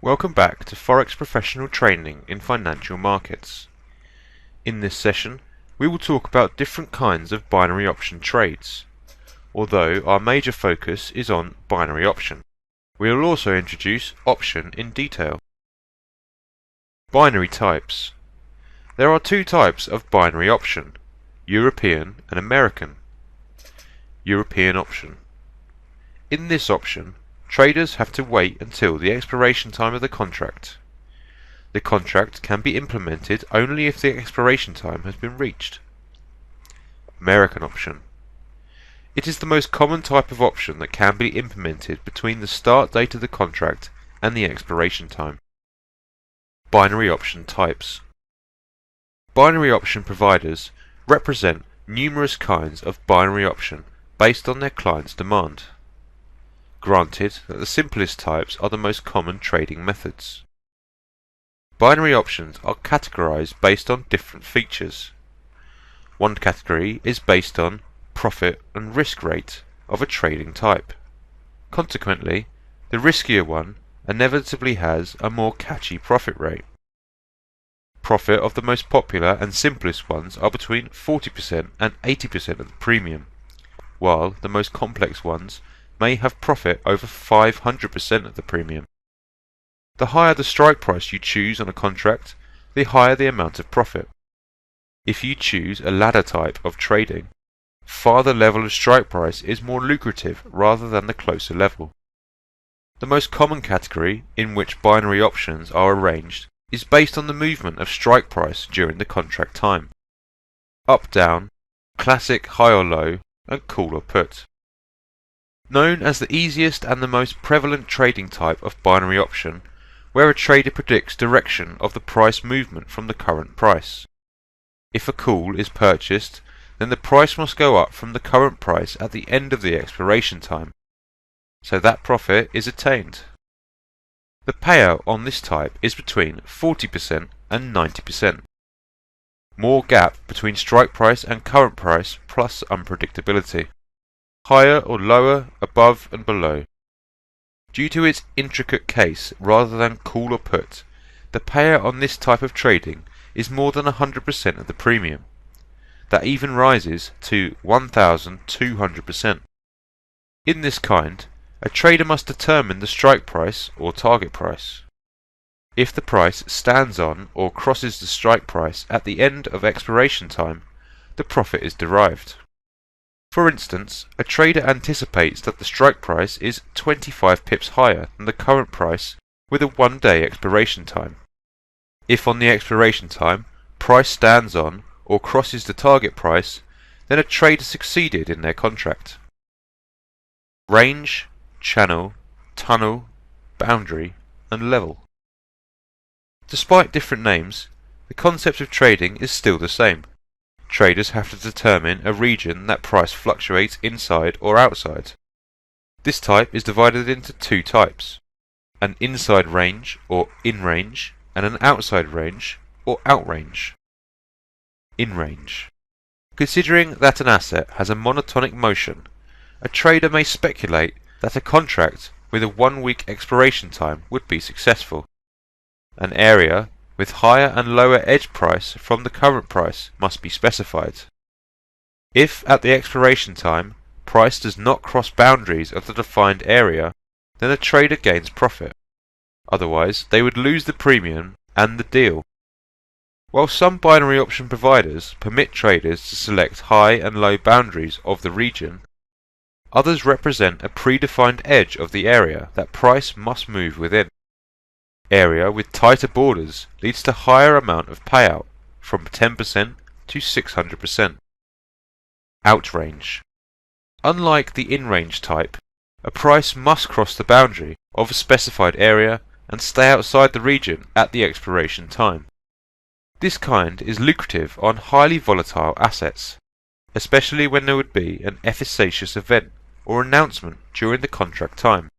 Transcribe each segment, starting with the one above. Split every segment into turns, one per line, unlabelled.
Welcome back to Forex Professional Training in Financial Markets. In this session, we will talk about different kinds of binary option trades. Although our major focus is on binary option, we will also introduce option in detail. Binary types. There are two types of binary option, European and American. European option. In this option, traders have to wait until the expiration time of the contract. The contract can be implemented only if the expiration time has been reached. American option. It is the most common type of option that can be implemented between the start date of the contract and the expiration time. Binary option types. Binary option providers represent numerous kinds of binary option based on their client's demand. Granted that the simplest types are the most common trading methods. Binary options are categorized based on different features. One category is based on profit and risk rate of a trading type. Consequently, the riskier one inevitably has a more catchy profit rate. Profit of the most popular and simplest ones are between 40% and 80% of the premium, while the most complex ones may have profit over 500% of the premium. The higher the strike price you choose on a contract, the higher the amount of profit. If you choose a ladder type of trading, farther level of strike price is more lucrative rather than the closer level. The most common category in which binary options are arranged is based on the movement of strike price during the contract time. Up, down, classic high or low, and call or put. Known as the easiest and the most prevalent trading type of binary option, where a trader predicts direction of the price movement from the current price. If a call is purchased, then the price must go up from the current price at the end of the expiration time, so that profit is attained. The payout on this type is between 40% and 90%. More gap between strike price and current price plus unpredictability. Higher or lower, above and below. Due to its intricate case rather than call or put, the payout on this type of trading is more than 100% of the premium. That even rises to 1,200%. In this kind, a trader must determine the strike price or target price. If the price stands on or crosses the strike price at the end of expiration time, the profit is derived. For instance, a trader anticipates that the strike price is 25 pips higher than the current price with a one-day expiration time. If on the expiration time, price stands on or crosses the target price, then a trader succeeded in their contract. Range, channel, tunnel, boundary, and level. Despite different names, the concept of trading is still the same. Traders have to determine a region that price fluctuates inside or outside. This type is divided into two types: an inside range or in range, and an outside range or out range. In range. Considering that an asset has a monotonic motion, a trader may speculate that a contract with a 1-week expiration time would be successful. An area with higher and lower edge price from the current price must be specified. If at the expiration time price does not cross boundaries of the defined area, then a trader gains profit. Otherwise, they would lose the premium and the deal. While some binary option providers permit traders to select high and low boundaries of the region, others represent a predefined edge of the area that price must move within. Area with tighter borders leads to higher amount of payout, from 10% to 600%. Outrange. Unlike the in-range type, a price must cross the boundary of a specified area and stay outside the region at the expiration time. This kind is lucrative on highly volatile assets, especially when there would be an efficacious event or announcement during the contract time.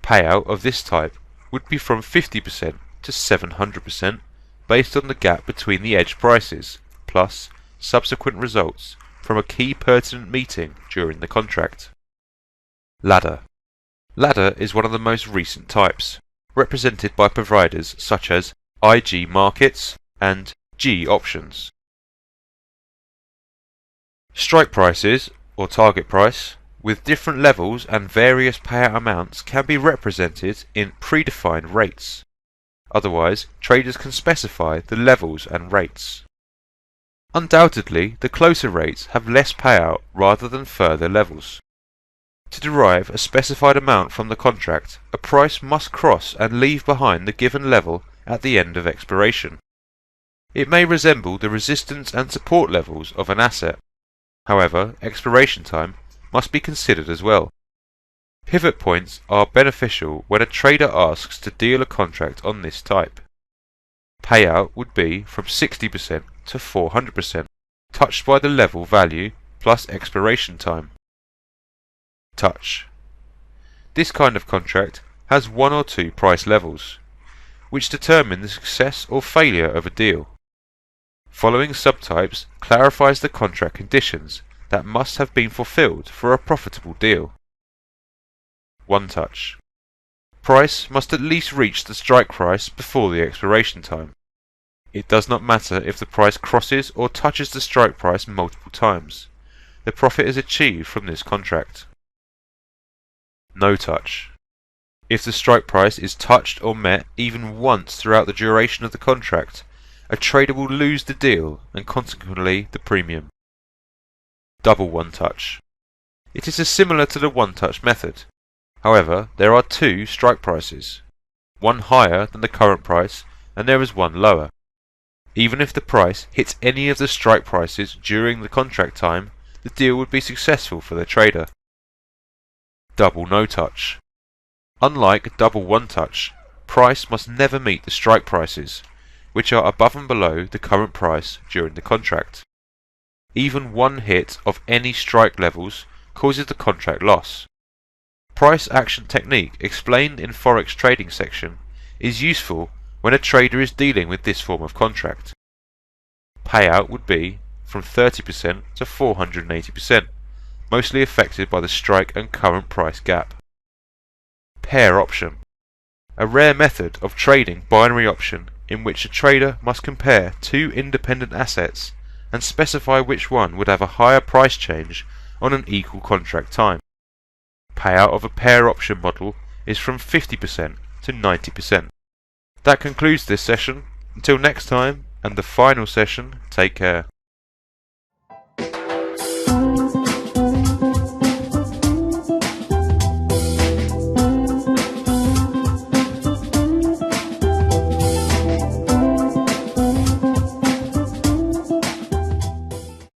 Payout of this type would be from 50% to 700% based on the gap between the edge prices, plus subsequent results from a key pertinent meeting during the contract. Ladder. Ladder is one of the most recent types. represented by providers such as IG markets and G options. Strike prices, or target price, with different levels and various payout amounts can be represented in predefined rates. Otherwise, traders can specify the levels and rates. Undoubtedly, the closer rates have less payout rather than further levels. To derive a specified amount from the contract, a price must cross and leave behind the given level at the end of expiration. It may resemble the resistance and support levels of an asset. However, expiration time must be considered as well. Pivot points are beneficial when a trader asks to deal a contract on this type. Payout would be from 60% to 400%, touched by the level value plus expiration time. Touch. This kind of contract has one or two price levels, which determine the success or failure of a deal. Following subtypes clarifies the contract conditions that must have been fulfilled for a profitable deal. One touch. Price must at least reach the strike price before the expiration time. It does not matter if the price crosses or touches the strike price multiple times. The profit is achieved from this contract. No touch. If the strike price is touched or met even once throughout the duration of the contract, a trader will lose the deal and consequently the premium. Double one touch. It is similar to the one touch method. However, there are two strike prices, one higher than the current price and there is one lower. Even if the price hits any of the strike prices during the contract time, the deal would be successful for the trader. Double no touch. Unlike double one touch, price must never meet the strike prices, which are above and below the current price during the contract. Even one hit of any strike levels causes the contract loss. Price action technique explained in Forex trading section is useful when a trader is dealing with this form of contract. Payout would be from 30% to 480%, mostly affected by the strike and current price gap. Pair option. A rare method of trading binary option in which a trader must compare two independent assets and specify which one would have a higher price change on an equal contract time. Payout of a pair option model is from 50% to 90%. That concludes this session. Until next time and the final session, take care.